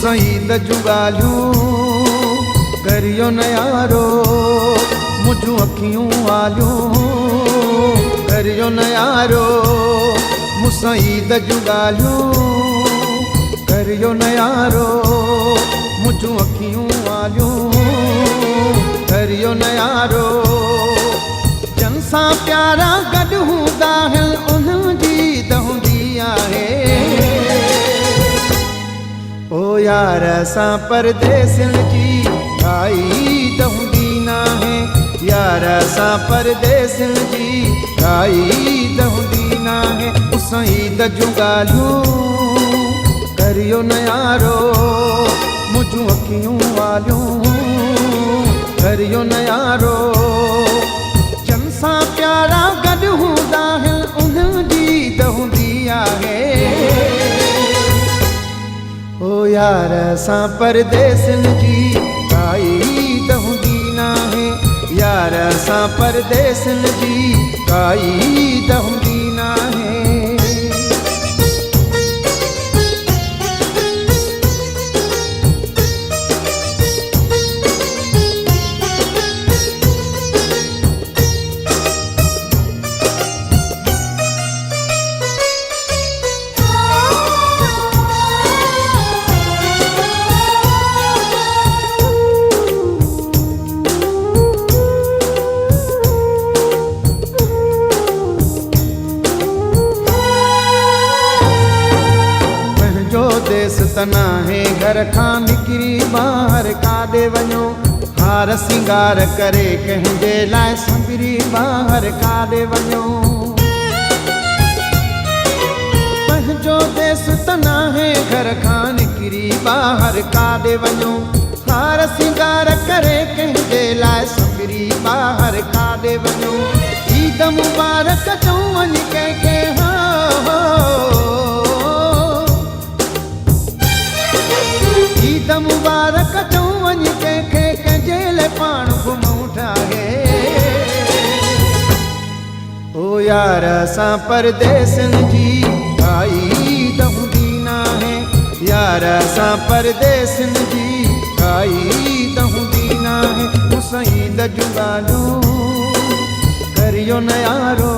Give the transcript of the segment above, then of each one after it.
मुसाईद जूं ॻाल्हियूं करियो न यारो, मुंहिंजूं अखियूं वालियूं करियो न यारो, मुसाईद जूं ॻाल्हियूं करियो न यारो, मुंहिंजूं अखियूं वालियूं करियो न यारो। जन सां प्यारा गॾु हूंदा आहिनि उन्हनि जी दहंदी आहे। ओ यार असां परदेसियुनि जी काई दहंदी नाहे, यार असां परदेसियुनि जी काई दहंदी नाहे। मुसाईद जूं ॻाल्हियूं करियो न यारो, मुंहिंजूं अखियूं वालियूं करियो न यारो। जन सां प्यारा गॾु हूंदा आहिनि उन्हनि जी दहंदी आहे। ओ यार असां परदेसियुनि जी काई दहंदी नाहे, यार असां परदेसियुनि जी काई दहंदी नाहे। देस तना है घर खां निकिरी ॿाहिरि काॾे वञो, हार सिंगार करे कंहिंजे लाइ संभरी ॿाहिरि काॾे वञो। पंहिंजो देस तना है घर खां निकिरी ॿाहिरि काॾे वञो, हार सिंगार करे कंहिंजे लाइ संभरी ॿाहिरि काॾे वञो। ईद मुबारक चऊं वञी कंहिंखे हो, ईद मुबारक चऊं वञी कंहिंखे कंहिंजे लाइ पाण घुमूं ठाहे। ओ यार असां परदेसियुनि जी काई दहंदी नाहे, यार असां परदेसियुनि जी काई दहंदी नाहे। मुसाईद जूं ॻाल्हियूं करियो न यारो,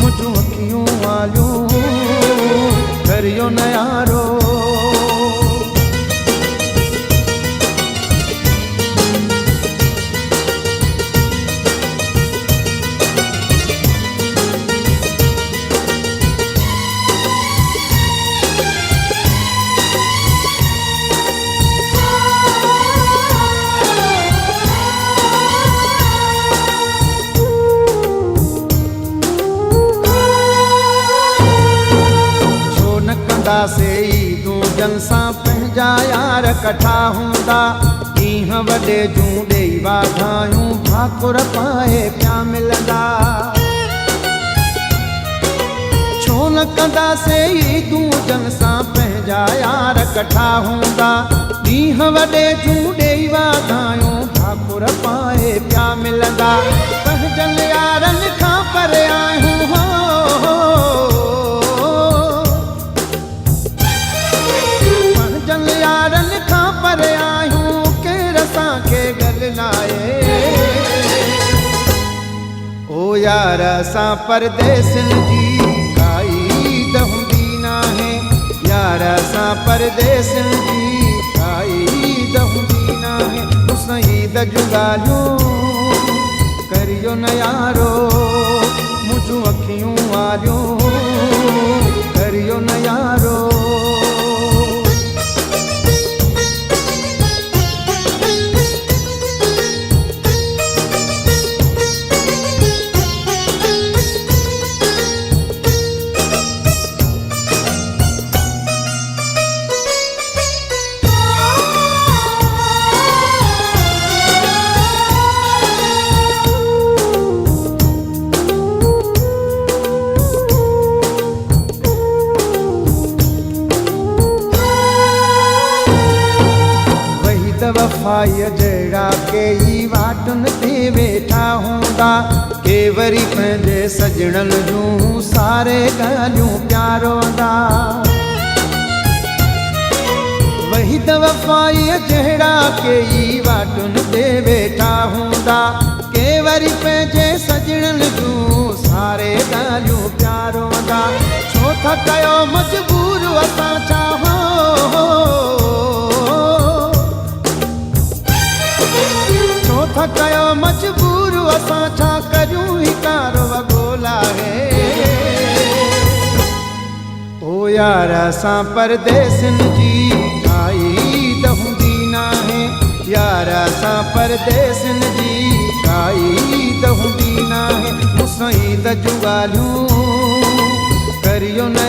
मुंहिंजूं अखियूं वालियूं करियो न यारो। से ईदूं जन सां पंहिंजा यार कठा हूंदा, ॾींहं वॾे जूं ॾेई वाधायूं भाकुर पाए पिया मिलंदा। छो न कंदासीं ईदूं जन सां पंहिंजा यार कठा हूंदा, ॾींहं वॾे जूं ॾेई वाधायूं भाकुर पाए पिया मिलंदा। पंहिंजनि यारनि खां परे आहियूं हो, यारनि खां परे आहियूं केरु असांखे ॻाल्हाए। ओ यार असां परदेसियुनि जी काई दहंदी नाहे, यार असां परदेसियुनि जी काई दहंदी नाहे। मुसाईद जूं ॻाल्हियूं करियो न यारो, मुंहिंजूं अखियूं वालियूं करियो न यारो। वफ़ाई जहिड़ा कई वाटुनि ते वेठा हूंदा, के वरी पंहिंजे सजणनि जूं सारे ॻाल्हियूं प्यारोंदा। वही त वफ़ाई जहिड़ा कई वाटुनि ते वेठा हूंदा के वरी पंहिंजे सजणनि जूं सारे ॻाल्हियूं प्यारोंदा छो था कयो मजबूर असां छा छो था कयो मजबूर असां छा करियूं ही कारो वॻोला है ओ यार असां परदेसिन जी काई त हूंदी नाहे यार असां परदेसिन जी काई त हूंदी नाहे मूंसां ई त जूं ॻाल्हियूं करियो न